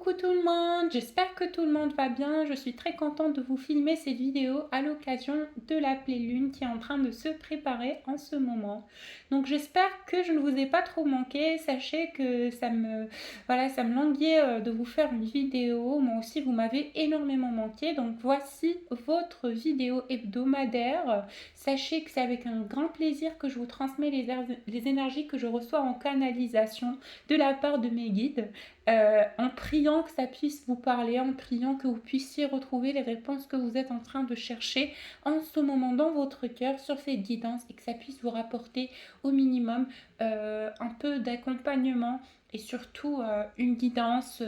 Coucou tout le monde, j'espère que tout le monde va bien. Je suis très contente de vous filmer cette vidéo à l'occasion de la pleine lune qui est en train de se préparer en ce moment. Donc j'espère que je ne vous ai pas trop manqué. Sachez que ça me languit de vous faire une vidéo. Moi aussi vous m'avez énormément manqué. Donc voici votre vidéo hebdomadaire. Sachez que c'est avec un grand plaisir que je vous transmets les énergies que je reçois en canalisation de la part de mes guides. En priant que ça puisse vous parler, en priant que vous puissiez retrouver les réponses que vous êtes en train de chercher en ce moment dans votre cœur sur cette guidance et que ça puisse vous rapporter au minimum un peu d'accompagnement et surtout une guidance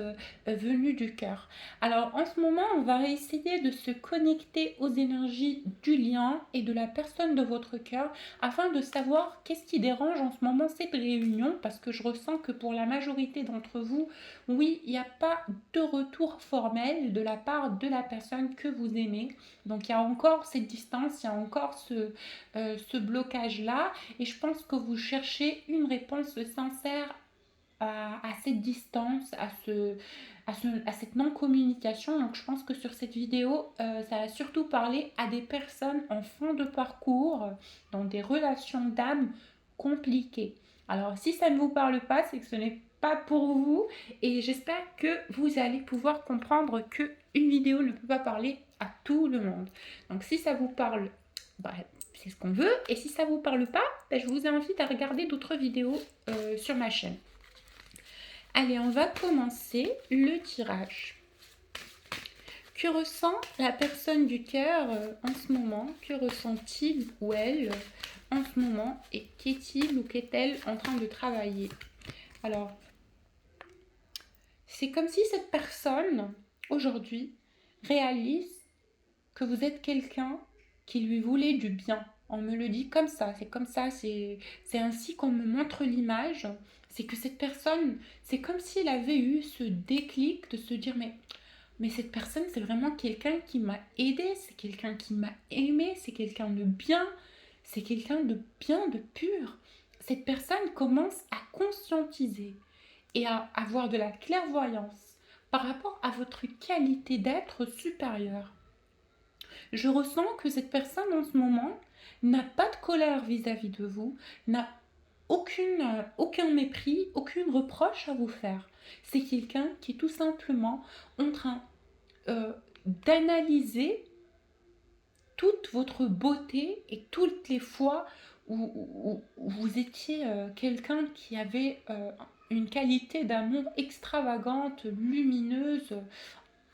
venue du cœur. Alors en ce moment, on va essayer de se connecter aux énergies du lien et de la personne de votre cœur afin de savoir qu'est-ce qui dérange en ce moment cette réunion, parce que je ressens que pour la majorité d'entre vous, oui, il n'y a pas de retour formel de la part de la personne que vous aimez. Donc il y a encore cette distance, il y a encore ce blocage-là. Et je pense que vous cherchez une réponse sincère à cette distance, à cette non-communication. Donc je pense que sur cette vidéo, ça va surtout parler à des personnes en fin de parcours, dans des relations d'âme compliquées. Alors si ça ne vous parle pas, c'est que ce n'est pas pour vous et j'espère que vous allez pouvoir comprendre que une vidéo ne peut pas parler à tout le monde. Donc si ça vous parle, bah, c'est ce qu'on veut, et si ça vous parle pas, bah, je vous invite à regarder d'autres vidéos sur ma chaîne. Allez, on va commencer le tirage. Que ressent la personne du cœur en ce moment? Que ressent-il ou elle en ce moment? Et qu'est-il ou qu'est-elle en train de travailler? Alors, c'est comme si cette personne, aujourd'hui, réalise que vous êtes quelqu'un qui lui voulait du bien. On me le dit comme ça, c'est ainsi qu'on me montre l'image. C'est que cette personne, c'est comme s'il avait eu ce déclic de se dire mais cette personne, c'est vraiment quelqu'un qui m'a aidé, c'est quelqu'un qui m'a aimé, c'est quelqu'un de bien, c'est quelqu'un de bien, de pur. Cette personne commence à conscientiser et à avoir de la clairvoyance par rapport à votre qualité d'être supérieur. Je ressens que cette personne en ce moment n'a pas de colère vis-à-vis de vous, n'a aucun mépris, aucune reproche à vous faire. C'est quelqu'un qui est tout simplement en train d'analyser toute votre beauté et toutes les fois où vous étiez quelqu'un qui avait une qualité d'amour extravagante, lumineuse,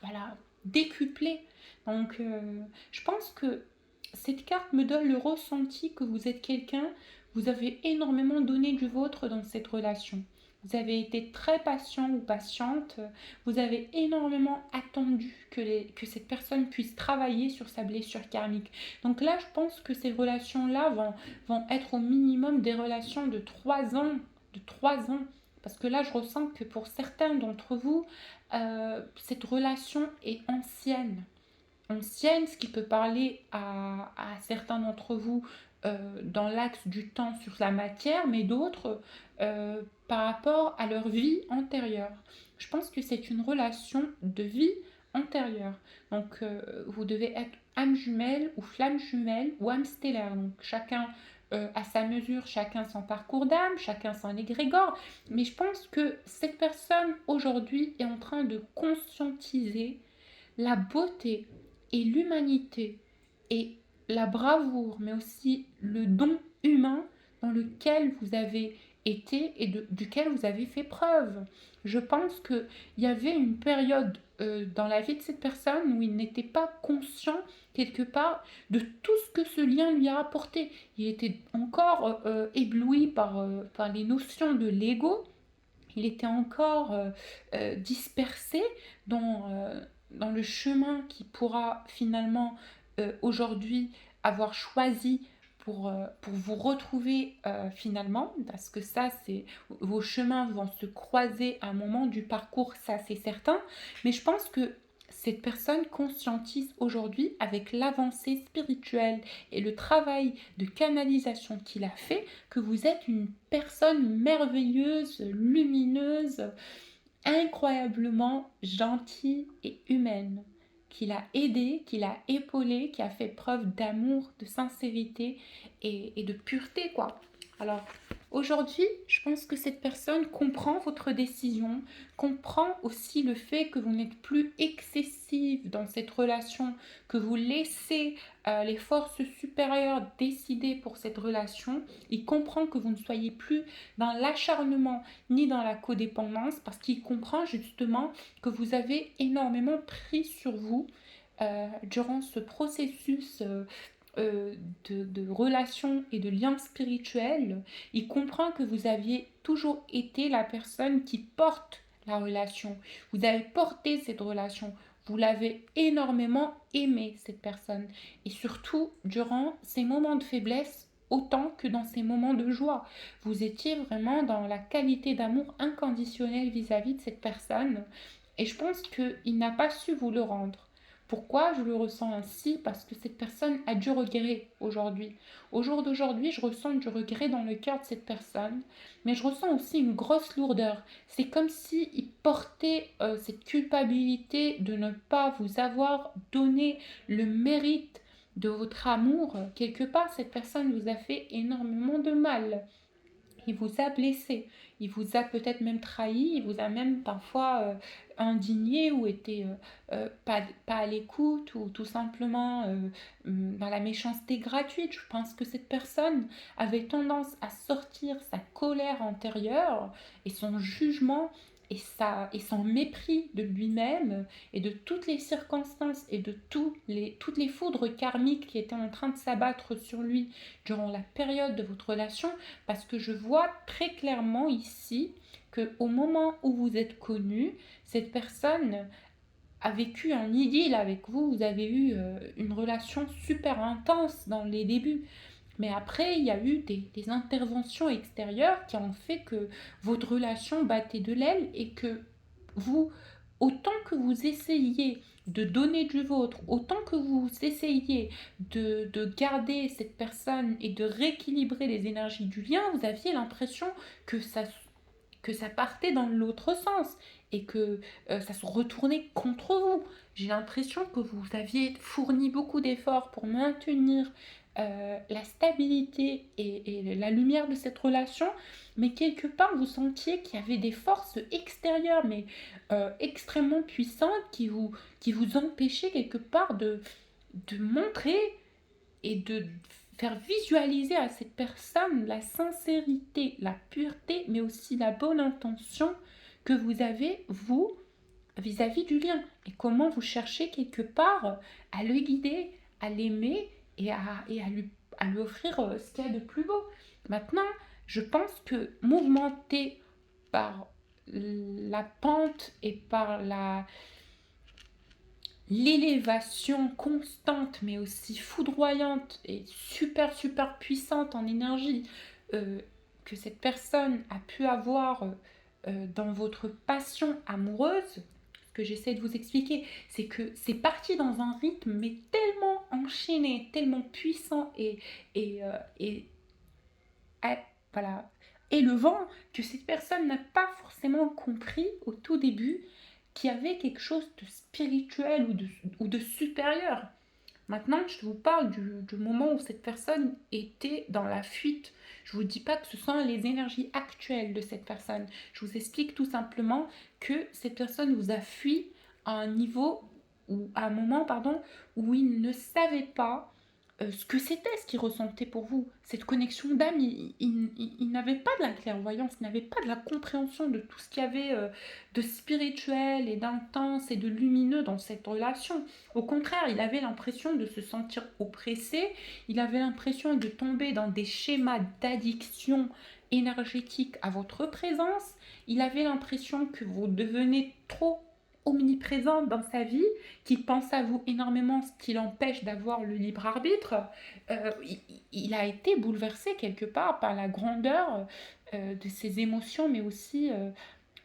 voilà, décuplée. Donc, je pense que cette carte me donne le ressenti que vous êtes quelqu'un, vous avez énormément donné du vôtre dans cette relation. Vous avez été très patient ou patiente, vous avez énormément attendu que cette personne puisse travailler sur sa blessure karmique. Donc là, je pense que ces relations-là vont être au minimum des relations de 3 ans, de 3 ans. Parce que là, je ressens que pour certains d'entre vous, cette relation est ancienne. Ancienne, ce qui peut parler à certains d'entre vous dans l'axe du temps sur la matière, mais d'autres par rapport à leur vie antérieure. Je pense que c'est une relation de vie antérieure. Donc vous devez être âme jumelle ou flamme jumelle ou âme stellaire. Donc chacun à sa mesure, chacun son parcours d'âme, chacun son égrégore. Mais je pense que cette personne aujourd'hui est en train de conscientiser la beauté et l'humanité et la bravoure, mais aussi le don humain dans lequel vous avez été et duquel vous avez fait preuve. Je pense qu'il y avait une période dans la vie de cette personne où il n'était pas conscient quelque part de tout ce que ce lien lui a apporté. Il était encore ébloui par les notions de l'ego. Il était encore dispersé dans le chemin qui pourra finalement aujourd'hui avoir choisi pour vous retrouver finalement, parce que ça, vos chemins vont se croiser à un moment du parcours, ça c'est certain, mais je pense que cette personne conscientise aujourd'hui avec l'avancée spirituelle et le travail de canalisation qu'il a fait que vous êtes une personne merveilleuse, lumineuse, incroyablement gentille et humaine, qui l'a aidé, qui l'a épaulé, qui a fait preuve d'amour, de sincérité et de pureté, quoi. Alors, aujourd'hui, je pense que cette personne comprend votre décision, comprend aussi le fait que vous n'êtes plus excessive dans cette relation, que vous laissez les forces supérieures décider pour cette relation. Il comprend que vous ne soyez plus dans l'acharnement ni dans la codépendance parce qu'il comprend justement que vous avez énormément pris sur vous durant ce processus de relations et de liens spirituels. Il comprend que vous aviez toujours été la personne qui porte la relation. Vous avez porté cette relation. Vous l'avez énormément aimé, cette personne. Et surtout, durant ces moments de faiblesse, autant que dans ces moments de joie. Vous étiez vraiment dans la qualité d'amour inconditionnel vis-à-vis de cette personne. Et je pense qu'il n'a pas su vous le rendre. Pourquoi je le ressens ainsi? Parce que cette personne a du regret aujourd'hui. Au jour d'aujourd'hui, je ressens du regret dans le cœur de cette personne, mais je ressens aussi une grosse lourdeur. C'est comme s'il portait cette culpabilité de ne pas vous avoir donné le mérite de votre amour. Quelque part, cette personne vous a fait énormément de mal. Il vous a blessé, il vous a peut-être même trahi, il vous a même parfois indigné ou été pas à l'écoute ou tout simplement dans la méchanceté gratuite. Je pense que cette personne avait tendance à sortir sa colère intérieure et son jugement et son mépris de lui-même et de toutes les circonstances et de toutes les foudres karmiques qui étaient en train de s'abattre sur lui durant la période de votre relation, parce que je vois très clairement ici que au moment où vous êtes connu, cette personne a vécu un idylle avec vous, vous avez eu une relation super intense dans les débuts. Mais après, il y a eu des interventions extérieures qui ont fait que votre relation battait de l'aile et que vous, autant que vous essayiez de donner du vôtre, autant que vous essayiez de garder cette personne et de rééquilibrer les énergies du lien, vous aviez l'impression que ça partait dans l'autre sens et que ça se retournait contre vous. J'ai l'impression que vous aviez fourni beaucoup d'efforts pour maintenir la stabilité et la lumière de cette relation, mais quelque part vous sentiez qu'il y avait des forces extérieures, mais extrêmement puissantes, qui vous empêchaient quelque part de montrer et de faire visualiser à cette personne la sincérité, la pureté, mais aussi la bonne intention que vous avez, vous, vis-à-vis du lien. Et comment vous cherchez quelque part à le guider, à l'aimer à lui offrir ce qu'il y a de plus beau. Maintenant, je pense que mouvementé par la pente et par l'élévation constante mais aussi foudroyante et super super puissante en énergie que cette personne a pu avoir dans votre passion amoureuse, ce que j'essaie de vous expliquer, c'est que c'est parti dans un rythme mais tellement enchaîné, tellement puissant et à- voilà, élevant que cette personne n'a pas forcément compris au tout début qu'il y avait quelque chose de spirituel ou de supérieur. Maintenant, je vous parle du moment où cette personne était dans la fuite. Je ne vous dis pas que ce sont les énergies actuelles de cette personne. Je vous explique tout simplement que cette personne vous a fui à un niveau, ou à un moment, pardon, où il ne savait pas ce que c'était, ce qu'il ressentait pour vous, cette connexion d'âme. Il n'avait pas de la clairvoyance, il n'avait pas de la compréhension de tout ce qu'il y avait de spirituel et d'intense et de lumineux dans cette relation. Au contraire, il avait l'impression de se sentir oppressé, il avait l'impression de tomber dans des schémas d'addiction énergétique à votre présence, il avait l'impression que vous devenez trop omniprésente dans sa vie, qui pense à vous énormément, ce qui l'empêche d'avoir le libre arbitre. Il a été bouleversé quelque part par la grandeur de ses émotions, mais aussi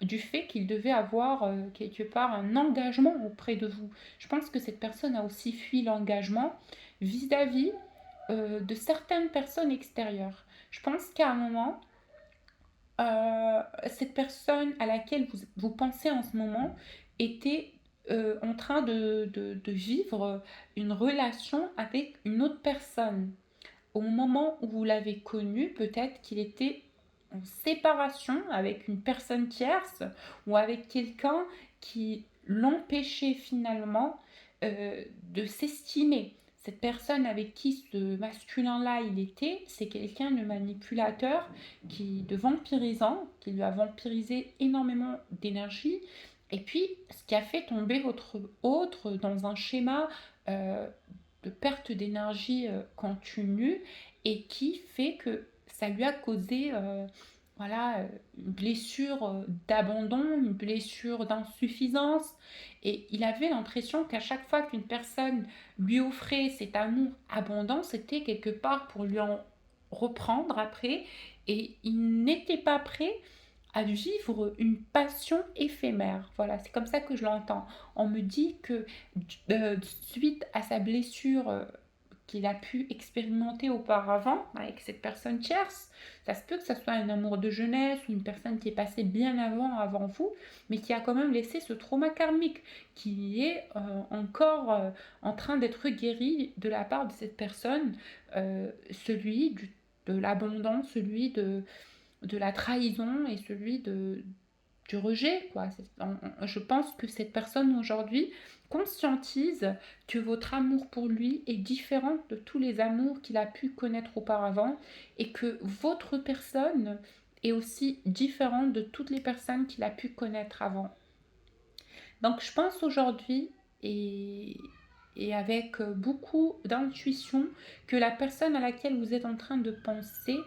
du fait qu'il devait avoir quelque part un engagement auprès de vous. Je pense que cette personne a aussi fui l'engagement vis-à-vis de certaines personnes extérieures. Je pense qu'à un moment, cette personne à laquelle vous pensez en ce moment était en train de vivre une relation avec une autre personne. Au moment où vous l'avez connu, peut-être qu'il était en séparation avec une personne tierce ou avec quelqu'un qui l'empêchait finalement de s'estimer. Cette personne avec qui ce masculin-là il était, c'est quelqu'un de manipulateur, de vampirisant, qui lui a vampirisé énormément d'énergie, et puis ce qui a fait tomber votre autre dans un schéma euh, de perte d'énergie continue et qui fait que ça lui a causé voilà, une blessure d'abandon, une blessure d'insuffisance. Et il avait l'impression qu'à chaque fois qu'une personne lui offrait cet amour abondant, c'était quelque part pour lui en reprendre après. Et il n'était pas prêt à vivre une passion éphémère. Voilà, c'est comme ça que je l'entends. On me dit que suite à sa blessure qu'il a pu expérimenter auparavant avec cette personne tierce, ça se peut que ce soit un amour de jeunesse ou une personne qui est passée bien avant vous, mais qui a quand même laissé ce trauma karmique qui est encore en train d'être guéri de la part de cette personne, celui de l'abondance, celui de la trahison et celui du rejet, quoi. Je pense que cette personne aujourd'hui conscientise que votre amour pour lui est différent de tous les amours qu'il a pu connaître auparavant et que votre personne est aussi différente de toutes les personnes qu'il a pu connaître avant. Donc je pense aujourd'hui, et, et avec beaucoup d'intuition, que la personne à laquelle vous êtes en train de penser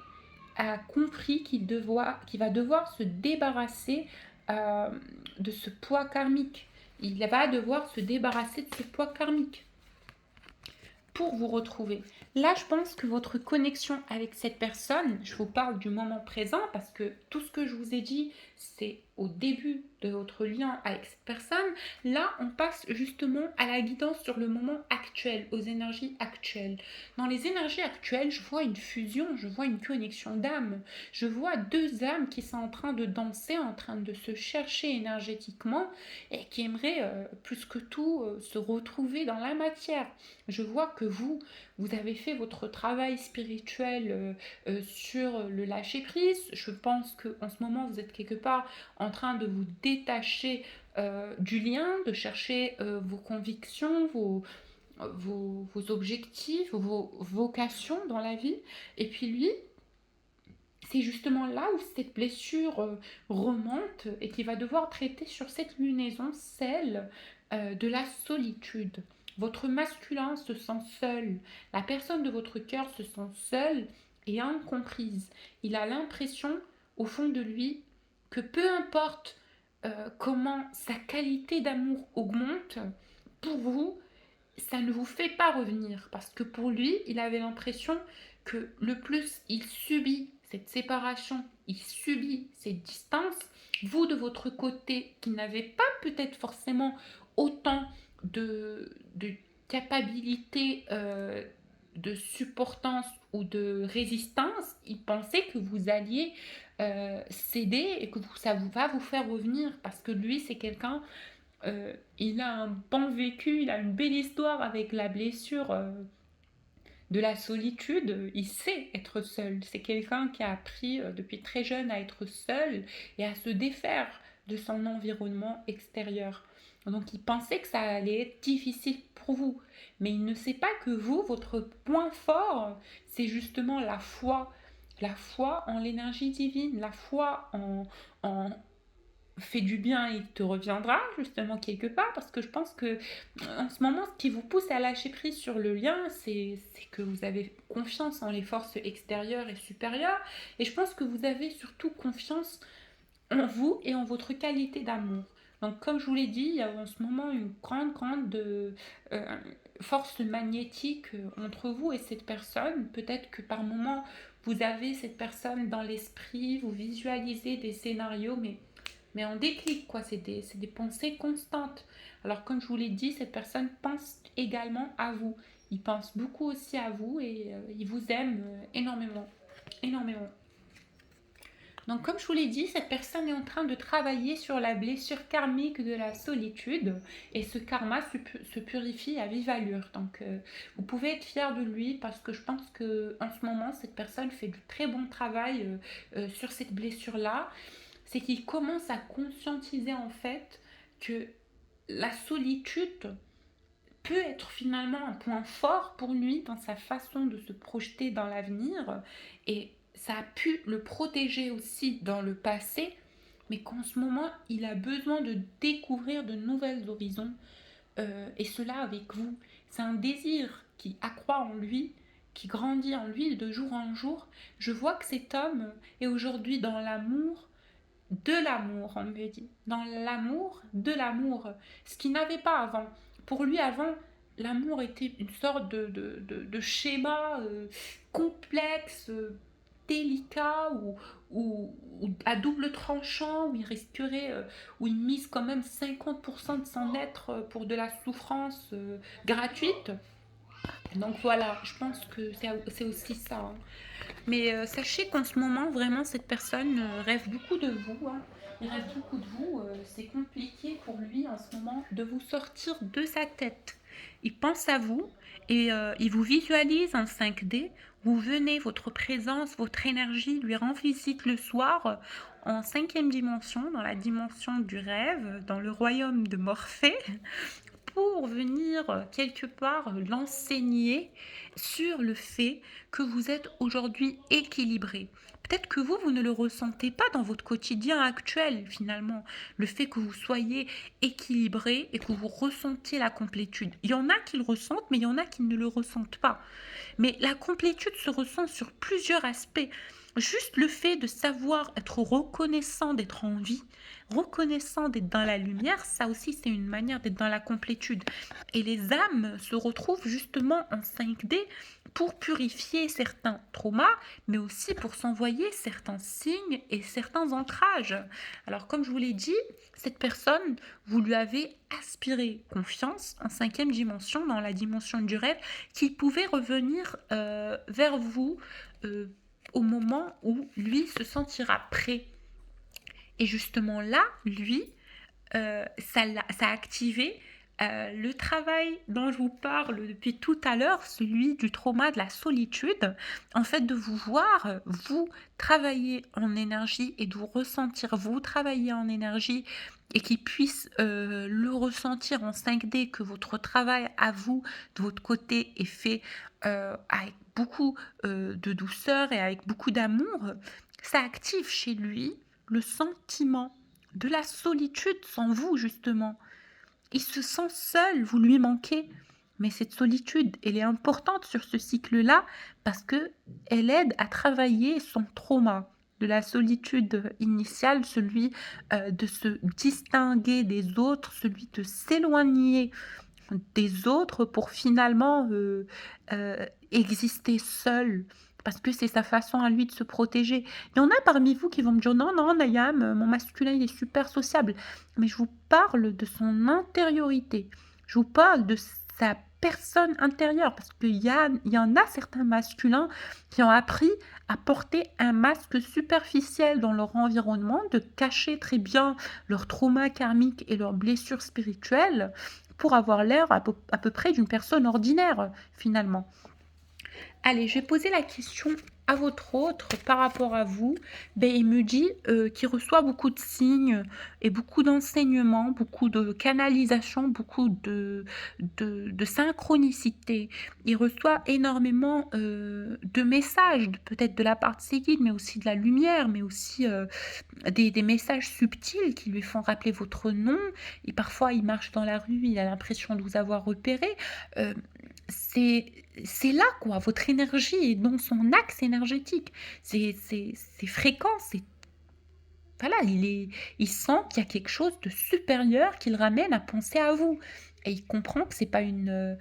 a compris qu'il va devoir se débarrasser euh, de ce poids karmique. Il va devoir se débarrasser de ce poids karmique pour vous retrouver. Là, je pense que votre connexion avec cette personne, je vous parle du moment présent parce que tout ce que je vous ai dit, c'est au début de votre lien avec cette personne. Là, on passe justement à la guidance sur le moment actuel, aux énergies actuelles. Dans les énergies actuelles, je vois une fusion, je vois une connexion d'âmes. Je vois deux âmes qui sont en train de danser, en train de se chercher énergétiquement et qui aimeraient plus que tout se retrouver dans la matière. Je vois que vous avez fait votre travail spirituel sur le lâcher-prise. Je pense qu'en ce moment, vous êtes quelque part en train de vous détacher du lien, de chercher vos convictions, vos objectifs, vos vocations dans la vie. Et puis lui, c'est justement là où cette blessure remonte et qu'il va devoir traiter sur cette lunaison, celle de la solitude. Votre masculin se sent seul, la personne de votre cœur se sent seule et incomprise. Il a l'impression, au fond de lui, que peu importe comment sa qualité d'amour augmente, pour vous, ça ne vous fait pas revenir. Parce que pour lui, il avait l'impression que le plus il subit cette séparation, il subit cette distance, vous de votre côté, qui n'avez pas peut-être forcément autant de capacité de supportance ou de résistance, il pensait que vous alliez céder et que ça va vous faire revenir parce que lui c'est quelqu'un il a un bon vécu, il a une belle histoire avec la blessure de la solitude. Il sait être seul. C'est quelqu'un qui a appris depuis très jeune à être seul et à se défaire de son environnement extérieur. Donc il pensait que ça allait être difficile pour vous. Mais il ne sait pas que vous, votre point fort, c'est justement la foi. La foi en l'énergie divine, la foi en, fais du bien, il te reviendra justement quelque part parce que je pense que en ce moment ce qui vous pousse à lâcher prise sur le lien c'est que vous avez confiance en les forces extérieures et supérieures et je pense que vous avez surtout confiance en vous et en votre qualité d'amour. Donc comme je vous l'ai dit, il y a en ce moment une grande force magnétique entre vous et cette personne. Peut-être que par moment vous avez cette personne dans l'esprit, vous visualisez des scénarios mais en déclic, quoi. C'est des pensées constantes. Alors, comme je vous l'ai dit, cette personne pense également à vous. Il pense beaucoup aussi à vous et il vous aime énormément. Énormément. Donc, comme je vous l'ai dit, cette personne est en train de travailler sur la blessure karmique de la solitude et ce karma se purifie à vive allure. Donc, vous pouvez être fier de lui parce que je pense que en ce moment, cette personne fait du très bon travail sur cette blessure-là. C'est qu'il commence à conscientiser en fait que la solitude peut être finalement un point fort pour lui dans sa façon de se projeter dans l'avenir et ça a pu le protéger aussi dans le passé, mais qu'en ce moment il a besoin de découvrir de nouveaux horizons et cela avec vous. C'est un désir qui accroît en lui, qui grandit en lui de jour en jour. Je vois que cet homme est aujourd'hui dans l'amour, de l'amour, on me dit. Dans l'amour, de l'amour. Ce qu'il n'avait pas avant. Pour lui, avant, l'amour était une sorte de schéma complexe, délicat, ou à double tranchant, où il risquerait, où il mise quand même 50% de son être pour de la souffrance gratuite. Donc voilà, je pense que c'est aussi ça, hein. Mais sachez qu'en ce moment, vraiment, cette personne rêve beaucoup de vous, hein. Il rêve beaucoup de vous. C'est compliqué pour lui en ce moment de vous sortir de sa tête. Il pense à vous et il vous visualise en 5D. Vous venez, votre présence, votre énergie lui rend visite le soir en 5e dimension, dans la dimension du rêve, dans le royaume de Morphée, pour venir quelque part l'enseigner sur le fait que vous êtes aujourd'hui équilibré. Peut-être que vous ne le ressentez pas dans votre quotidien actuel finalement, le fait que vous soyez équilibré et que vous ressentiez la complétude. Il y en a qui le ressentent, mais il y en a qui ne le ressentent pas. Mais la complétude se ressent sur plusieurs aspects. Juste le fait de savoir être reconnaissant d'être en vie, reconnaissant d'être dans la lumière, ça aussi c'est une manière d'être dans la complétude. Et les âmes se retrouvent justement en 5D pour purifier certains traumas, mais aussi pour s'envoyer certains signes et certains ancrages. Alors comme je vous l'ai dit, cette personne, vous lui avez aspiré confiance en 5e dimension, dans la dimension du rêve, qu'il pouvait revenir vers vous au moment où lui se sentira prêt. Et justement là, lui, ça a activé le travail dont je vous parle depuis tout à l'heure, celui du trauma de la solitude, en fait de vous voir, vous travailler en énergie et de vous ressentir, vous travailler en énergie et qu'il puisse le ressentir en 5D, que votre travail à vous, de votre côté, est fait avec beaucoup de douceur et avec beaucoup d'amour, ça active chez lui le sentiment de la solitude sans vous, justement. Il se sent seul, vous lui manquez. Mais cette solitude, elle est importante sur ce cycle-là parce que elle aide à travailler son trauma de la solitude initiale, celui de se distinguer des autres, celui de s'éloigner des autres pour finalement exister seul. Parce que c'est sa façon à lui de se protéger. Il y en a parmi vous qui vont me dire non, non, Nayam, mon masculin, il est super sociable. Mais je vous parle de son intériorité. Je vous parle de sa personne intérieure. Parce qu'il y en a certains masculins qui ont appris à porter un masque superficiel dans leur environnement, de cacher très bien leurs traumas karmiques et leurs blessures spirituelles pour avoir l'air à peu près d'une personne ordinaire, finalement. Allez, je vais poser la question à votre autre par rapport à vous. Il me dit qu'il reçoit beaucoup de signes et beaucoup d'enseignements, beaucoup de canalisation, beaucoup de synchronicité. Il reçoit énormément de messages, peut-être de la part de ses guides, mais aussi de la lumière, mais aussi des messages subtils qui lui font rappeler votre nom. Et parfois, il marche dans la rue, il a l'impression de vous avoir repéré. C'est là, quoi, votre énergie est dans son axe énergétique. C'est fréquent, voilà, il sent qu'il y a quelque chose de supérieur qui le ramène à penser à vous. Et il comprend que c'est pas une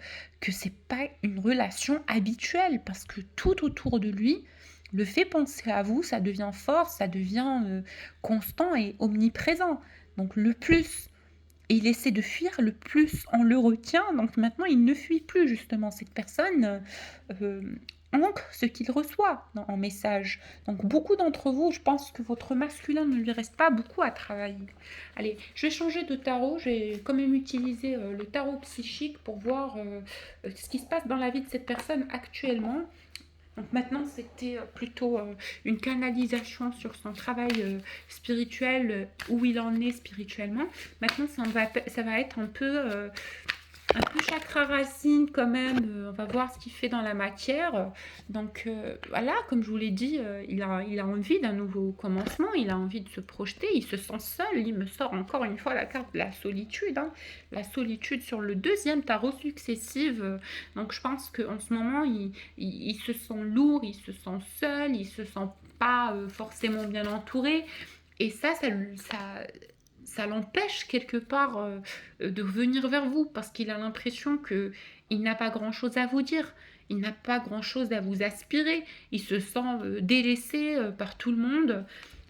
relation habituelle, parce que tout autour de lui le fait penser à vous, ça devient fort, ça devient constant et omniprésent. Donc le plus et il essaie de fuir, le plus on le retient. Donc maintenant, il ne fuit plus, justement. Cette personne ancre ce qu'il reçoit en message. Donc beaucoup d'entre vous, je pense que votre masculin ne lui reste pas beaucoup à travailler. Allez, je vais changer de tarot. J'ai quand même utilisé le tarot psychique pour voir ce qui se passe dans la vie de cette personne actuellement. Donc maintenant, c'était plutôt une canalisation sur son travail spirituel, où il en est spirituellement. Maintenant, ça va être un peu chakra racine quand même. On va voir ce qu'il fait dans la matière. Donc voilà, comme je vous l'ai dit, il a envie d'un nouveau commencement, il a envie de se projeter, il se sent seul. Il me sort encore une fois la carte de la solitude, hein. La solitude sur le deuxième tarot successive. Donc je pense qu'en ce moment, il se sent lourd, il se sent seul, il se sent pas forcément bien entouré. Et ça l'empêche quelque part de venir vers vous parce qu'il a l'impression qu'il n'a pas grand-chose à vous dire, il n'a pas grand-chose à vous aspirer, il se sent délaissé par tout le monde.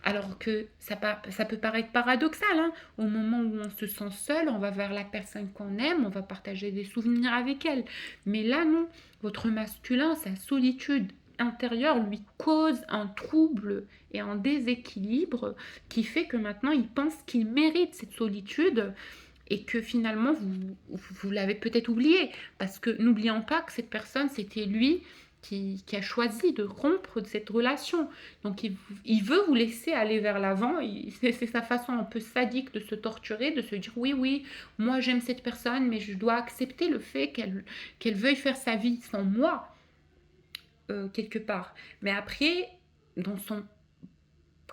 Alors que ça peut paraître paradoxal, hein. Au moment où on se sent seul, on va vers la personne qu'on aime, on va partager des souvenirs avec elle. Mais là, non, votre masculin, sa solitude intérieure lui cause un trouble et un déséquilibre qui fait que maintenant il pense qu'il mérite cette solitude et que finalement vous l'avez peut-être oublié. Parce que n'oublions pas que cette personne, c'était lui qui a choisi de rompre cette relation. Donc il veut vous laisser aller vers l'avant. C'est sa façon un peu sadique de se torturer, de se dire oui, oui, moi j'aime cette personne, mais je dois accepter le fait qu'elle veuille faire sa vie sans moi, quelque part. Mais après, dans son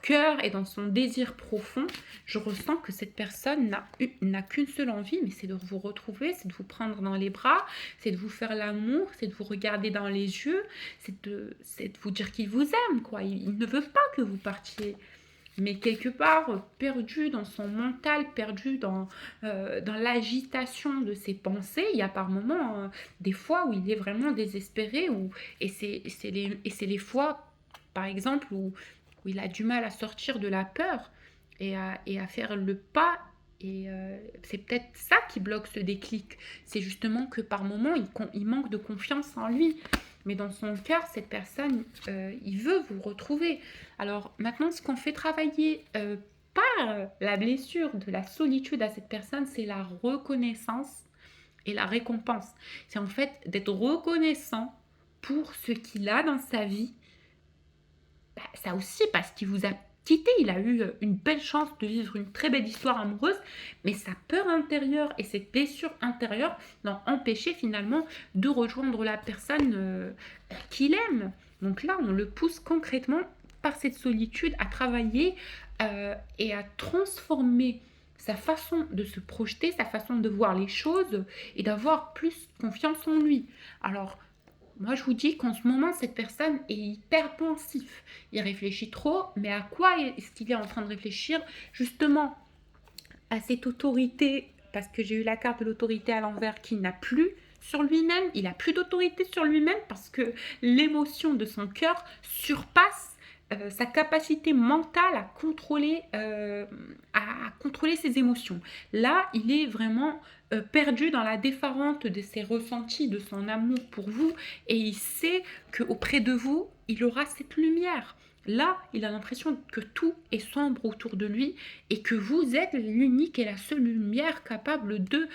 cœur et dans son désir profond, je ressens que cette personne n'a qu'une seule envie, mais c'est de vous retrouver, c'est de vous prendre dans les bras, c'est de vous faire l'amour, c'est de vous regarder dans les yeux, c'est de vous dire qu'il vous aime, quoi. Il ne veut pas que vous partiez. Mais quelque part, perdu dans son mental, perdu dans l'agitation de ses pensées, il y a par moments des fois où il est vraiment désespéré, et c'est les fois, par exemple, où il a du mal à sortir de la peur et à faire le pas. Et c'est peut-être ça qui bloque ce déclic. C'est justement que par moments, il manque de confiance en lui. Mais dans son cœur, cette personne, il veut vous retrouver. Alors maintenant, ce qu'on fait travailler par la blessure de la solitude à cette personne, c'est la reconnaissance et la récompense. C'est en fait d'être reconnaissant pour ce qu'il a dans sa vie. Ça aussi parce qu'il vous a quitté, il a eu une belle chance de vivre une très belle histoire amoureuse, mais sa peur intérieure et cette blessure intérieure l'ont empêché finalement de rejoindre la personne qu'il aime. Donc là, on le pousse concrètement par cette solitude à travailler et à transformer sa façon de se projeter, sa façon de voir les choses et d'avoir plus confiance en lui. Alors, moi, je vous dis qu'en ce moment, cette personne est hyper pensif. Il réfléchit trop, mais à quoi est-ce qu'il est en train de réfléchir? Justement, à cette autorité, parce que j'ai eu la carte de l'autorité à l'envers qui n'a plus sur lui-même. Il n'a plus d'autorité sur lui-même parce que l'émotion de son cœur surpasse sa capacité mentale à contrôler ses émotions. Là, il est vraiment perdu dans la déferlante de ses ressentis, de son amour pour vous, et il sait qu'auprès de vous, il aura cette lumière. Là, il a l'impression que tout est sombre autour de lui et que vous êtes l'unique et la seule lumière capable de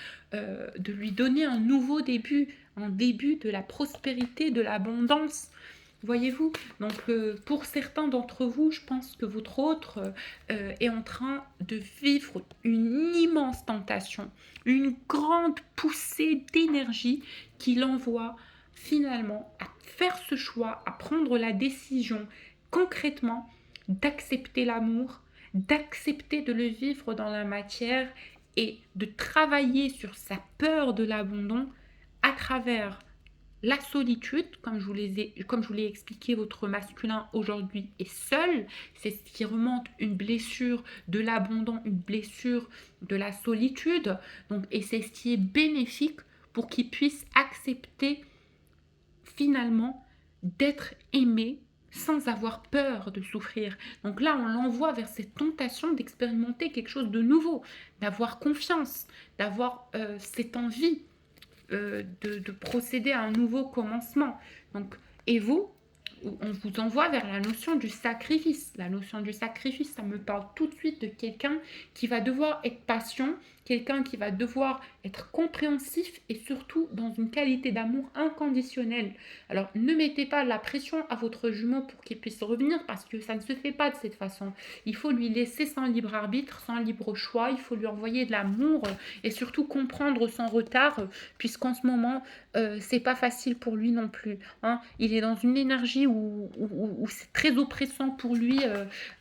lui donner un nouveau début, un début de la prospérité, de l'abondance. Voyez-vous? Donc pour certains d'entre vous, je pense que votre autre est en train de vivre une immense tentation, une grande poussée d'énergie qui l'envoie finalement à faire ce choix, à prendre la décision concrètement d'accepter l'amour, d'accepter de le vivre dans la matière et de travailler sur sa peur de l'abandon à travers la solitude. Comme je vous l'ai expliqué, votre masculin aujourd'hui est seul. C'est ce qui remonte une blessure de l'abandon, une blessure de la solitude. Donc, et c'est ce qui est bénéfique pour qu'il puisse accepter finalement d'être aimé sans avoir peur de souffrir. Donc là, on l'envoie vers cette tentation d'expérimenter quelque chose de nouveau, d'avoir confiance, d'avoir cette envie de procéder à un nouveau commencement. Donc Et vous, on vous envoie vers la notion du sacrifice. La notion du sacrifice, ça me parle tout de suite de quelqu'un qui va devoir être patient, quelqu'un qui va devoir être compréhensif et surtout dans une qualité d'amour inconditionnelle. Alors ne mettez pas la pression à votre jumeau pour qu'il puisse revenir parce que ça ne se fait pas de cette façon. Il faut lui laisser son libre arbitre, son libre choix, il faut lui envoyer de l'amour et surtout comprendre son retard puisqu'en ce moment, c'est pas facile pour lui non plus. Hein. Il est dans une énergie où c'est très oppressant pour lui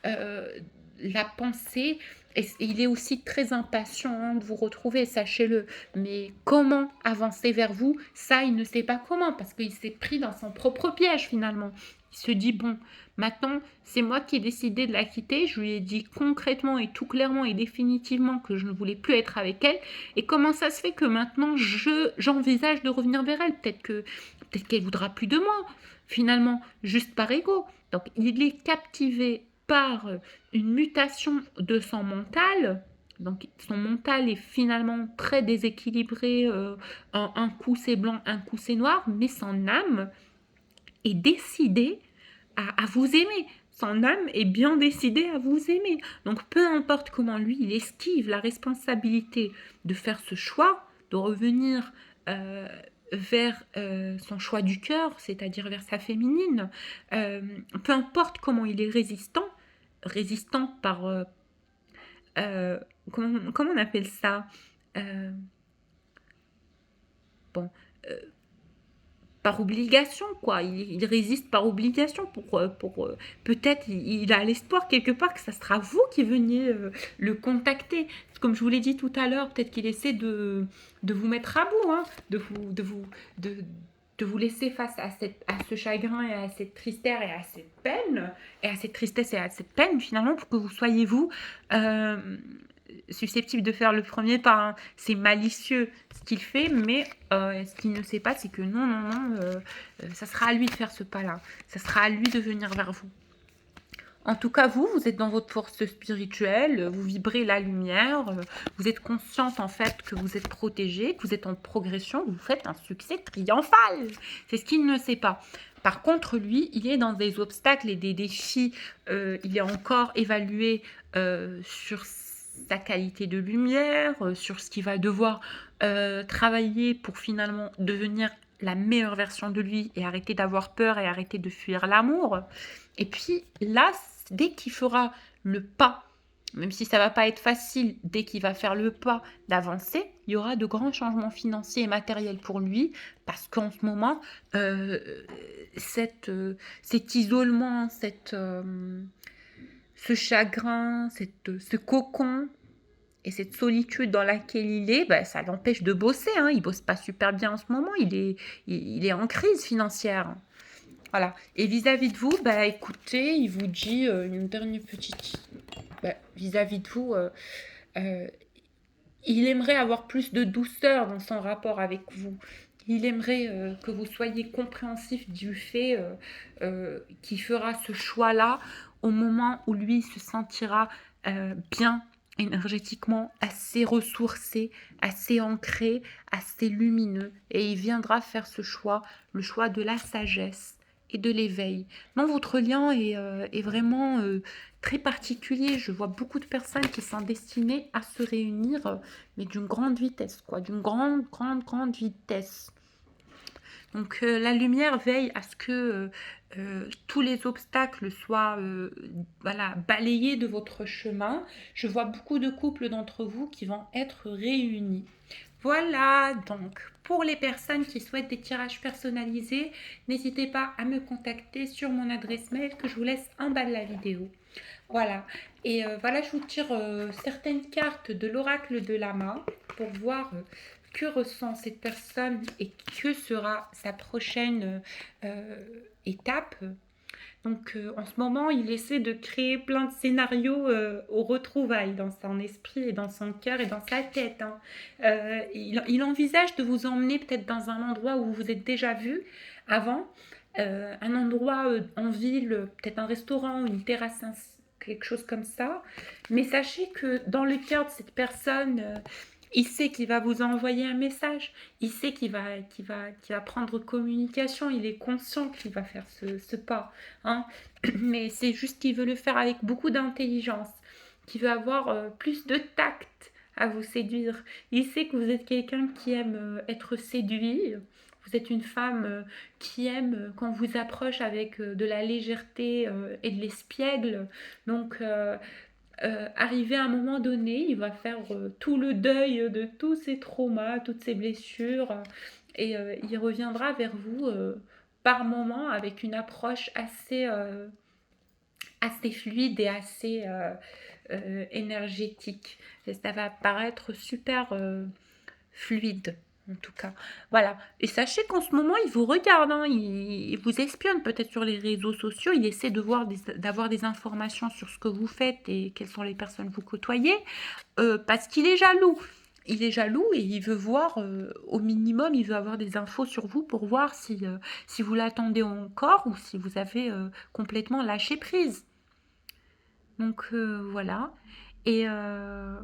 la pensée. Et il est aussi très impatient de vous retrouver, sachez-le. Mais comment avancer vers vous, ça, il ne sait pas comment, parce qu'il s'est pris dans son propre piège finalement. Il se dit, bon, maintenant, c'est moi qui ai décidé de la quitter. Je lui ai dit concrètement et tout clairement et définitivement que je ne voulais plus être avec elle. Et comment ça se fait que maintenant, j'envisage de revenir vers elle? Peut-être qu'elle voudra plus de moi, finalement, juste par ego. Donc, il est captivé par une mutation de son mental. Donc, son mental est finalement très déséquilibré. Un coup c'est blanc, un coup c'est noir, mais son âme est décidée à vous aimer. Son âme est bien décidée à vous aimer. Donc, peu importe comment lui, il esquive la responsabilité de faire ce choix, de revenir vers son choix du cœur, c'est-à-dire vers sa féminine. Peu importe comment il est résistant par... comment on appelle ça Bon, par obligation, quoi. Il résiste par obligation pour peut-être il a l'espoir quelque part que ça sera vous qui veniez le contacter. Comme je vous l'ai dit tout à l'heure, peut-être qu'il essaie de vous mettre à bout, hein, de vous laisser face à ce chagrin et à cette tristesse et à cette peine, et à cette tristesse et à cette peine finalement pour que vous soyez vous susceptible de faire le premier pas. Hein. C'est malicieux ce qu'il fait, mais ce qu'il ne sait pas, c'est que non, ça sera à lui de faire ce pas-là. Ça sera à lui de venir vers vous. En tout cas, vous êtes dans votre force spirituelle, vous vibrez la lumière, vous êtes consciente en fait que vous êtes protégée, que vous êtes en progression, vous faites un succès triomphal. C'est ce qu'il ne sait pas. Par contre, lui, il est dans des obstacles et des défis. Il est encore évalué sur sa qualité de lumière, sur ce qu'il va devoir travailler pour finalement devenir la meilleure version de lui et arrêter d'avoir peur et arrêter de fuir l'amour. Et puis là, dès qu'il fera le pas, même si ça va pas être facile, dès qu'il va faire le pas d'avancer, il y aura de grands changements financiers et matériels pour lui, parce qu'en ce moment, cet isolement, ce chagrin, ce cocon et cette solitude dans laquelle il est, bah, ça l'empêche de bosser. Hein. Il bosse pas super bien en ce moment, il est en crise financière. Voilà. Et vis-à-vis de vous, bah, écoutez, il vous dit une dernière petite... vis-à-vis de vous, il aimerait avoir plus de douceur dans son rapport avec vous. Il aimerait que vous soyez compréhensif du fait qu'il fera ce choix-là au moment où lui se sentira bien énergétiquement, assez ressourcé, assez ancré, assez lumineux. Et il viendra faire ce choix, le choix de la sagesse et de l'éveil. Non, votre lien est vraiment très particulier. Je vois beaucoup de personnes qui sont destinées à se réunir, mais d'une grande vitesse, quoi, d'une grande vitesse. Donc la lumière veille à ce que tous les obstacles soient balayés de votre chemin. Je vois beaucoup de couples d'entre vous qui vont être réunis. Voilà, donc pour les personnes qui souhaitent des tirages personnalisés, n'hésitez pas à me contacter sur mon adresse mail que je vous laisse en bas de la vidéo. Voilà, et voilà, je vous tire certaines cartes de l'oracle de Lama pour voir que ressent cette personne et que sera sa prochaine étape. Donc en ce moment, il essaie de créer plein de scénarios aux retrouvailles dans son esprit et dans son cœur et dans sa tête. Hein. Il envisage de vous emmener peut-être dans un endroit où vous êtes déjà vu avant, un endroit en ville, peut-être un restaurant, une terrasse, quelque chose comme ça. Mais sachez que dans le cœur de cette personne, Il sait qu'il va vous envoyer un message. Il sait qu'il va prendre communication. Il est conscient qu'il va faire ce pas, hein. Mais c'est juste qu'il veut le faire avec beaucoup d'intelligence, qu'il veut avoir plus de tact à vous séduire. Il sait que vous êtes quelqu'un qui aime être séduit. Vous êtes une femme qui aime quand on vous approche avec de la légèreté et de l'espiègle. Donc, arrivé à un moment donné, il va faire tout le deuil de tous ses traumas, toutes ses blessures, et il reviendra vers vous par moment avec une approche assez fluide et assez énergétique. Et ça va paraître super fluide. En tout cas, voilà. Et sachez qu'en ce moment, il vous regarde, hein, il vous espionne peut-être sur les réseaux sociaux, il essaie d'avoir des informations sur ce que vous faites et quelles sont les personnes que vous côtoyez, parce qu'il est jaloux. Il est jaloux et il veut voir, au minimum, il veut avoir des infos sur vous pour voir si vous l'attendez encore ou si vous avez complètement lâché prise. Donc voilà. Et, euh,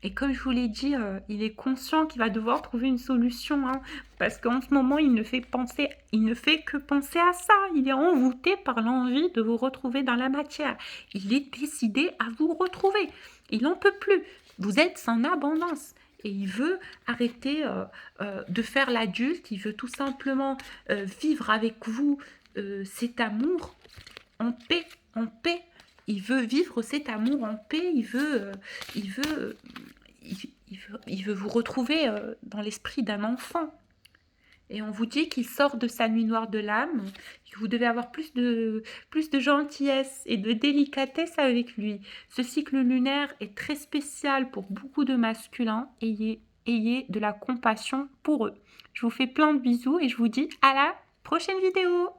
et comme je vous l'ai dit, il est conscient qu'il va devoir trouver une solution, hein, parce qu'en ce moment, il ne fait que penser à ça. Il est envoûté par l'envie de vous retrouver dans la matière. Il est décidé à vous retrouver. Il n'en peut plus. Vous êtes en abondance. Et il veut arrêter de faire l'adulte. Il veut tout simplement vivre avec vous cet amour en paix, en paix. Il veut vivre cet amour en paix. Il veut il veut vous retrouver dans l'esprit d'un enfant. Et on vous dit qu'il sort de sa nuit noire de l'âme, que vous devez avoir plus de gentillesse et de délicatesse avec lui. Ce cycle lunaire est très spécial pour beaucoup de masculins. Ayez de la compassion pour eux. Je vous fais plein de bisous et je vous dis à la prochaine vidéo.